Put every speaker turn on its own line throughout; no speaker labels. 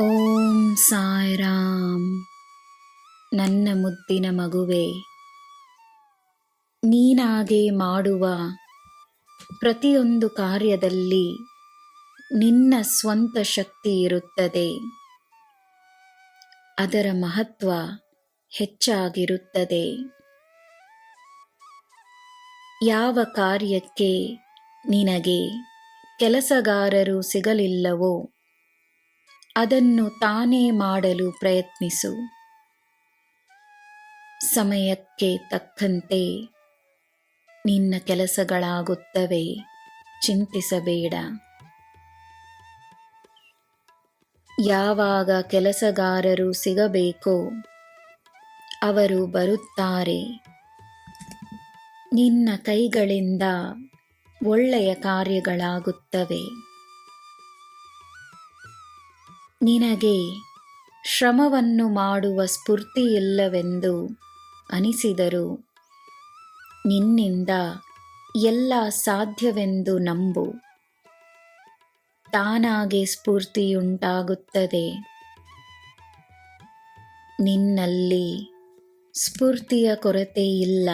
ಓಂ ಸಾಯಿರಾಮ್. ನನ್ನ ಮುದ್ದಿನ ಮಗುವೆ, ನೀನಾಗೆ ಮಾಡುವ ಪ್ರತಿಯೊಂದು ಕಾರ್ಯದಲ್ಲಿ ನಿನ್ನ ಸ್ವಂತ ಶಕ್ತಿ ಇರುತ್ತದೆ. ಅದರ ಮಹತ್ವ ಹೆಚ್ಚಾಗಿರುತ್ತದೆ. ಯಾವ ಕಾರ್ಯಕ್ಕೆ ನಿನಗೆ ಕೆಲಸಗಾರರು ಸಿಗಲಿಲ್ಲವೋ ಅದನ್ನು ತಾನೇ ಮಾಡಲು ಪ್ರಯತ್ನಿಸು. ಸಮಯಕ್ಕೆ ತಕ್ಕಂತೆ ನಿನ್ನ ಕೆಲಸಗಳಾಗುತ್ತವೆ, ಚಿಂತಿಸಬೇಡ. ಯಾವಾಗ ಕೆಲಸಗಾರರು ಸಿಗಬೇಕೋ ಅವರು ಬರುತ್ತಾರೆ. ನಿನ್ನ ಕೈಗಳಿಂದ ಒಳ್ಳೆಯ ಕಾರ್ಯಗಳಾಗುತ್ತವೆ. ನಿನಗೆ ಶ್ರಮವನ್ನು ಮಾಡುವ ಸ್ಫೂರ್ತಿಯಿಲ್ಲವೆಂದು ಅನಿಸಿದರೂ ನಿನ್ನಿಂದ ಎಲ್ಲ ಸಾಧ್ಯವೆಂದು ನಂಬು. ತಾನಾಗೆ ಸ್ಫೂರ್ತಿಯುಂಟಾಗುತ್ತದೆ. ನಿನ್ನಲ್ಲಿ ಸ್ಫೂರ್ತಿಯ ಕೊರತೆ ಇಲ್ಲ.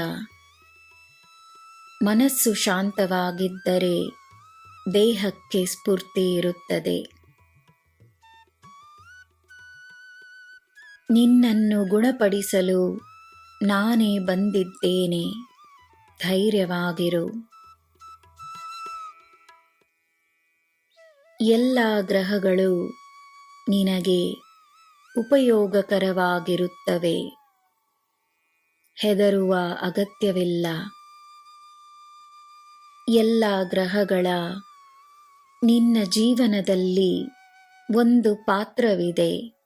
ಮನಸ್ಸು ಶಾಂತವಾಗಿದ್ದರೆ ದೇಹಕ್ಕೆ ಸ್ಫೂರ್ತಿ ಇರುತ್ತದೆ. ನಿನ್ನನ್ನು ಗುಣಪಡಿಸಲು ನಾನೇ ಬಂದಿದ್ದೇನೆ. ಧೈರ್ಯವಾಗಿರು. ಎಲ್ಲ ಗ್ರಹಗಳು ನಿನಗೆ ಉಪಯೋಗಕರವಾಗಿರುತ್ತವೆ. ಹೆದರುವ ಅಗತ್ಯವಿಲ್ಲ. ಎಲ್ಲ ಗ್ರಹಗಳ ನಿನ್ನ ಜೀವನದಲ್ಲಿ ಒಂದು ಪಾತ್ರವಿದೆ.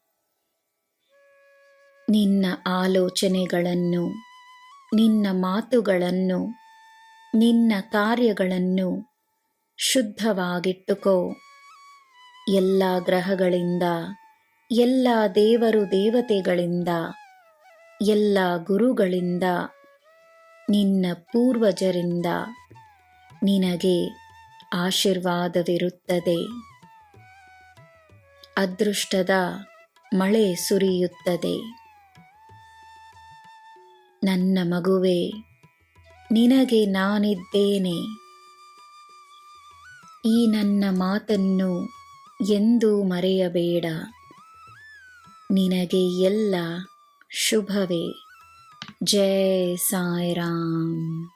ನಿನ್ನ ಆಲೋಚನೆಗಳನ್ನು, ನಿನ್ನ ಮಾತುಗಳನ್ನು, ನಿನ್ನ ಕಾರ್ಯಗಳನ್ನು ಶುದ್ಧವಾಗಿಟ್ಟುಕೋ. ಎಲ್ಲ ಗ್ರಹಗಳಿಂದ, ಎಲ್ಲ ದೇವರು ದೇವತೆಗಳಿಂದ, ಎಲ್ಲ ಗುರುಗಳಿಂದ, ನಿನ್ನ ಪೂರ್ವಜರಿಂದ ನಿನಗೆ ಆಶೀರ್ವಾದವಿರುತ್ತದೆ. ಅದೃಷ್ಟದ ಮಳೆ ಸುರಿಯುತ್ತದೆ. ನನ್ನ ಮಗುವೆ, ನಿನಗೆ ನಾನಿದ್ದೇನೆ. ಈ ನನ್ನ ಮಾತನ್ನು ಎಂದೂ ಮರೆಯಬೇಡ. ನಿನಗೆ ಎಲ್ಲ ಶುಭವೇ. ಜೈ ಸಾಯಿರಾಮ್.